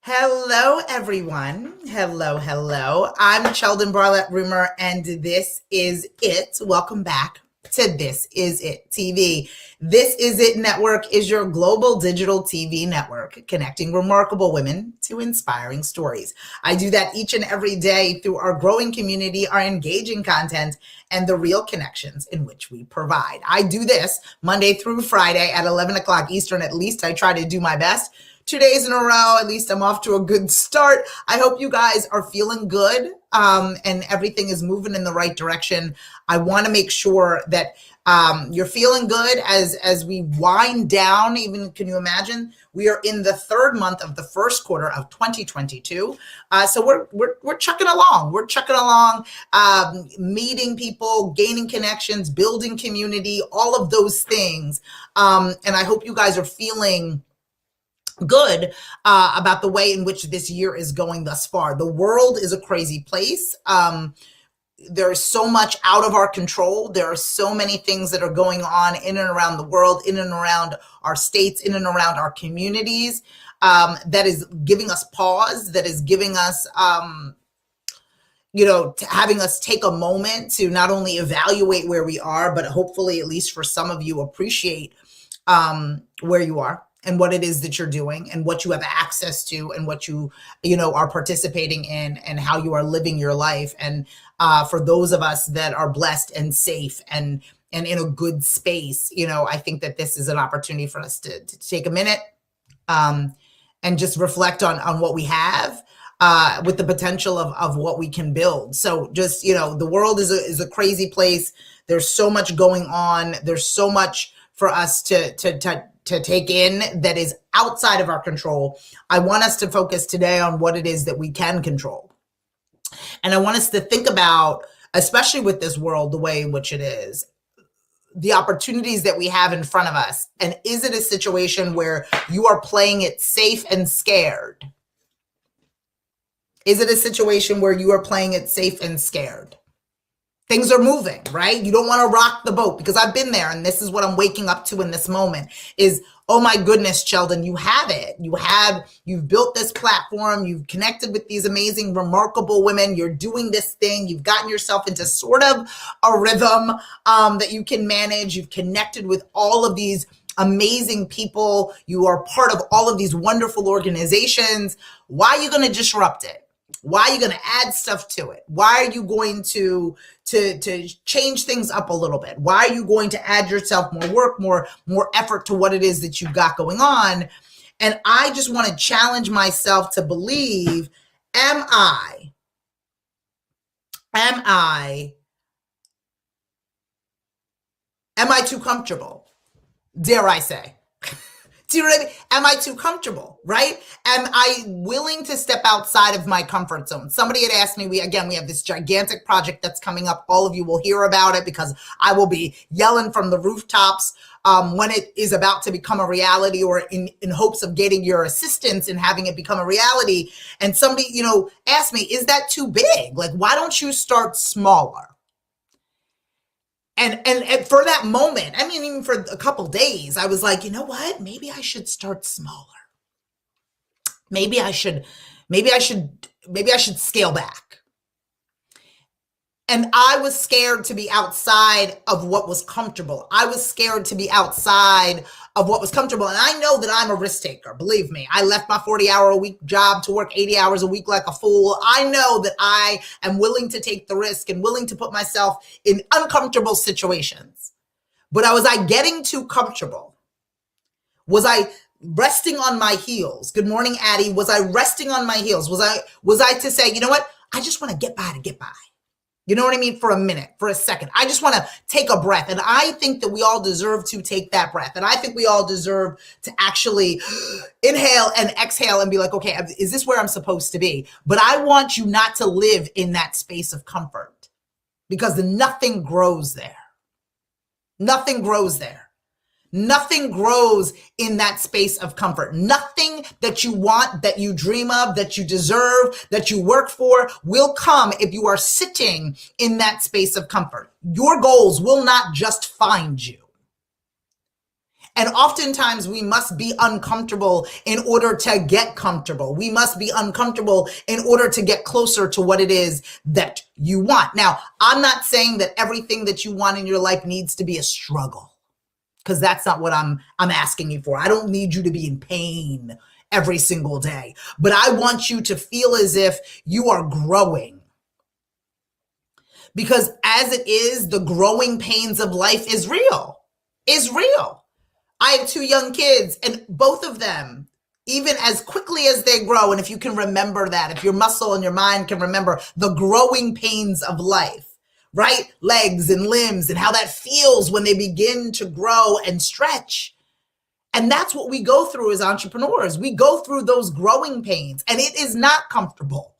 Hello, everyone. Hello, hello. I'm Sheldon Barlett Rumor, and this is it. Welcome back to This Is It TV. This Is It Network is your global digital TV network connecting remarkable women to inspiring stories. I do that each and every day through our growing community, our engaging content, and the real connections in which we provide. I do this Monday through Friday at 11 o'clock Eastern. At least I try to do my best. 2 days in a row, at least I'm off to a good start. I hope you guys are feeling good and everything is moving in the right direction. I want to make sure that you're feeling good as we wind down. Even, can you imagine? We are in the third month of the first quarter of 2022. So we're chucking along. We're chucking along, meeting people, gaining connections, building community, all of those things. And I hope you guys are feeling good about the way in which this year is going thus far. The world is a crazy place. There's so much out of our control. There are so many things that are going on in and around the world, in and around our states, in and around our communities, that is giving us pause, that is giving us, having us take a moment to not only evaluate where we are, but hopefully, at least for some of you, appreciate where you are and what it is that you're doing and what you have access to and what you are participating in and how you are living your life. And for those of us that are blessed and safe and in a good space, I think that this is an opportunity for us to take a minute and just reflect on what we have with the potential of what we can build. So just, the world is a crazy place. There's so much going on. There's so much for us to take in that is outside of our control. I want us to focus today on what it is that we can control. And I want us to think about, especially with this world, the way in which it is, the opportunities that we have in front of us. And is it a situation where you are playing it safe and scared? Is it a situation where you are playing it safe and scared? Things are moving, right? You don't want to rock the boat, because I've been there, and this is what I'm waking up to in this moment is, oh my goodness, Sheldon, you have it. You've built this platform. You've connected with these amazing, remarkable women. You're doing this thing. You've gotten yourself into sort of a rhythm that you can manage. You've connected with all of these amazing people. You are part of all of these wonderful organizations. Why are you going to disrupt it? Why are you going to add stuff to it? Why are you going to change things up a little bit? Why are you going to add yourself more work, more effort to what it is that you've got going on? And I just want to challenge myself to believe, am I too comfortable? Dare I say? Do you know what I mean? Am I too comfortable, right? Am I willing to step outside of my comfort zone? Somebody had asked me, we have this gigantic project that's coming up. All of you will hear about it because I will be yelling from the rooftops when it is about to become a reality, or in hopes of getting your assistance in having it become a reality. And somebody, asked me, is that too big? Like, why don't you start smaller? And for that moment, even for a couple days, I was like, you know what? Maybe I should start smaller. Maybe I should scale back. And I was scared to be outside of what was comfortable. I was scared to be outside of what was comfortable. And I know that I'm a risk taker. Believe me, I left my 40-hour-a-week job to work 80 hours a week like a fool. I know that I am willing to take the risk and willing to put myself in uncomfortable situations. But was I getting too comfortable? Was I resting on my heels? Good morning, Addie. Was I resting on my heels? Was I to say, you know what? I just want to get by to get by. You know what I mean? For a minute, for a second. I just want to take a breath. And I think that we all deserve to take that breath. And I think we all deserve to actually inhale and exhale and be like, okay, is this where I'm supposed to be? But I want you not to live in that space of comfort, because nothing grows there. Nothing grows there. Nothing grows in that space of comfort. Nothing that you want, that you dream of, that you deserve, that you work for will come if you are sitting in that space of comfort. Your goals will not just find you. And oftentimes we must be uncomfortable in order to get comfortable. We must be uncomfortable in order to get closer to what it is that you want. Now, I'm not saying that everything that you want in your life needs to be a struggle, because that's not what I'm asking you for. I don't need you to be in pain every single day, but I want you to feel as if you are growing. Because as it is, the growing pains of life is real. I have 2 young kids, and both of them, even as quickly as they grow, and if you can remember that, if your muscle and your mind can remember the growing pains of life, right? Legs and limbs, and how that feels when they begin to grow and stretch. And that's what we go through as entrepreneurs. We go through those growing pains, and it is not comfortable.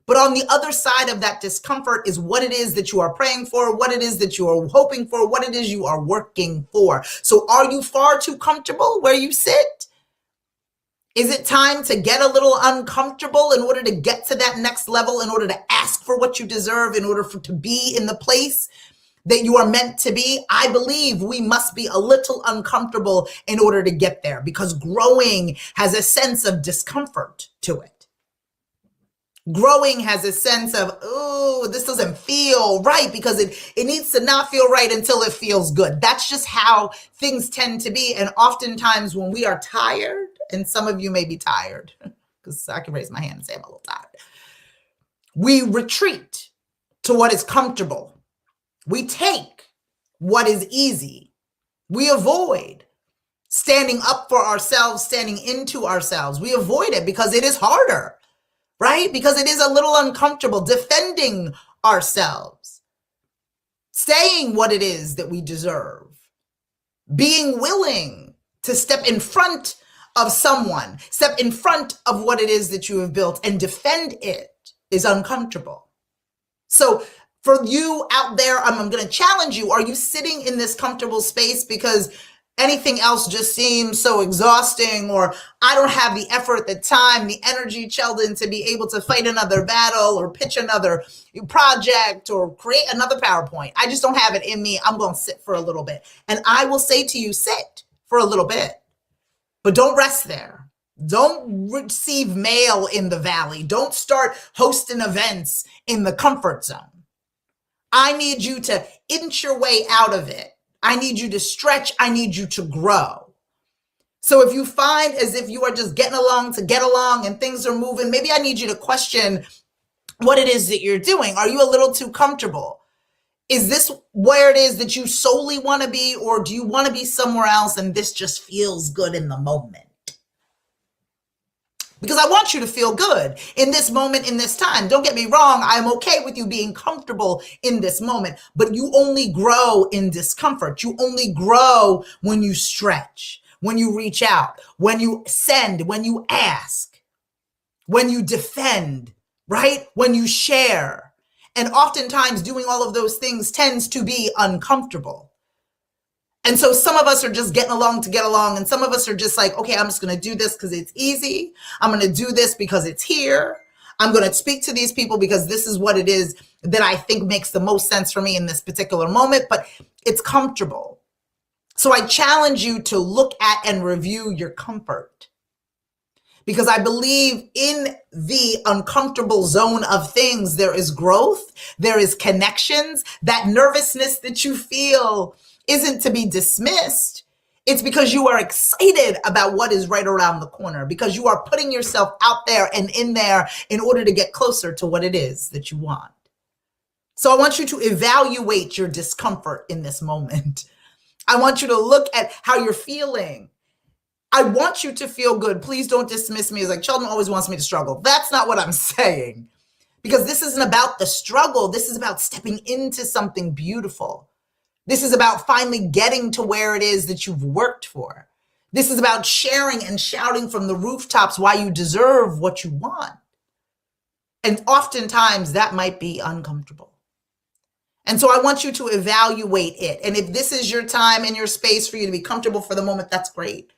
But on the other side of that discomfort is what it is that you are praying for, what it is that you are hoping for, what it is you are working for. So are you far too comfortable where you sit? Is it time to get a little uncomfortable in order to get to that next level, in order to ask for what you deserve, in order to be in the place that you are meant to be? I believe we must be a little uncomfortable in order to get there, because growing has a sense of discomfort to it. Growing has a sense of, oh, this doesn't feel right, because it needs to not feel right until it feels good. That's just how things tend to be. And oftentimes when we are tired, and some of you may be tired, because I can raise my hand and say I'm a little tired, we retreat to what is comfortable. We take what is easy. We avoid standing up for ourselves, standing into ourselves. We avoid it because it is harder. Right? Because it is a little uncomfortable defending ourselves, saying what it is that we deserve, being willing to step in front of someone, step in front of what it is that you have built and defend it is uncomfortable. So for you out there, I'm going to challenge you. Are you sitting in this comfortable space because anything else just seems so exhausting, or I don't have the effort, the time, the energy, Sheldon, to be able to fight another battle or pitch another project or create another PowerPoint. I just don't have it in me. I'm going to sit for a little bit. And I will say to you, sit for a little bit, but don't rest there. Don't receive mail in the valley. Don't start hosting events in the comfort zone. I need you to inch your way out of it. I need you to stretch. I need you to grow. So if you find as if you are just getting along to get along and things are moving, maybe I need you to question what it is that you're doing. Are you a little too comfortable? Is this where it is that you solely want to be, or do you want to be somewhere else and this just feels good in the moment? Because I want you to feel good in this moment, in this time. Don't get me wrong. I'm okay with you being comfortable in this moment, but you only grow in discomfort. You only grow when you stretch, when you reach out, when you send, when you ask, when you defend, right? When you share. And oftentimes doing all of those things tends to be uncomfortable. And so some of us are just getting along to get along. And some of us are just like, okay, I'm just going to do this because it's easy. I'm going to do this because it's here. I'm going to speak to these people because this is what it is that I think makes the most sense for me in this particular moment, but it's comfortable. So I challenge you to look at and review your comfort, because I believe in the uncomfortable zone of things, there is growth, there is connections. That nervousness that you feel isn't to be dismissed. It's because you are excited about what is right around the corner, because you are putting yourself out there and in there in order to get closer to what it is that you want. So I want you to evaluate your discomfort in this moment. I want you to look at how you're feeling. I want you to feel good. Please don't dismiss me as like, Sheldon always wants me to struggle. That's not what I'm saying, because this isn't about the struggle. This is about stepping into something beautiful. This is about finally getting to where it is that you've worked for. This is about sharing and shouting from the rooftops why you deserve what you want. And oftentimes that might be uncomfortable. And so I want you to evaluate it. And if this is your time and your space for you to be comfortable for the moment, that's great.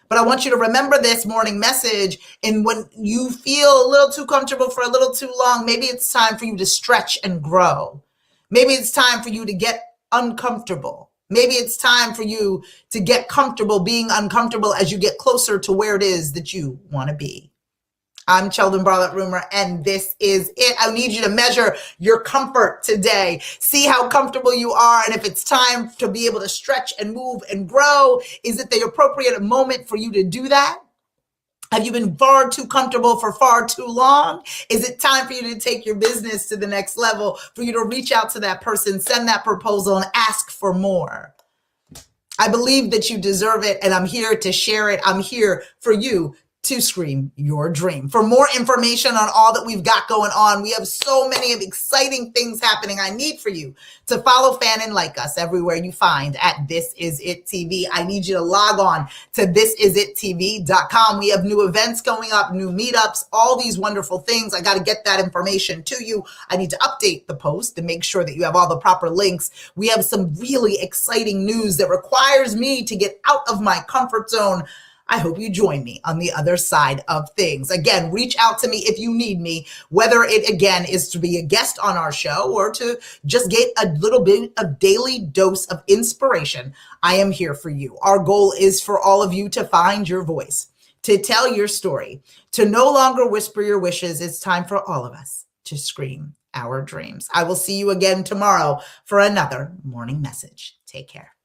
But I want you to remember this morning message. And when you feel a little too comfortable for a little too long, maybe it's time for you to stretch and grow. Maybe it's time for you to get uncomfortable. Maybe it's time for you to get comfortable being uncomfortable as you get closer to where it is that you want to be. I'm Sheldon Bartlett Rumer, and this is it. I need you to measure your comfort today. See how comfortable you are, and if it's time to be able to stretch and move and grow, is it the appropriate moment for you to do that? Have you been far too comfortable for far too long? Is it time for you to take your business to the next level, for you to reach out to that person, send that proposal, and ask for more? I believe that you deserve it, and I'm here to share it. I'm here for you to scream your dream. For more information on all that we've got going on, we have so many exciting things happening. I need for you to follow, fan, and like us everywhere you find at This Is It TV. I need you to log on to thisisittv.com. We have new events going up, new meetups, all these wonderful things. I got to get that information to you. I need to update the post to make sure that you have all the proper links. We have some really exciting news that requires me to get out of my comfort zone. I hope you join me on the other side of things. Again, reach out to me if you need me, whether it, again, is to be a guest on our show or to just get a little bit of daily dose of inspiration. I am here for you. Our goal is for all of you to find your voice, to tell your story, to no longer whisper your wishes. It's time for all of us to scream our dreams. I will see you again tomorrow for another morning message. Take care.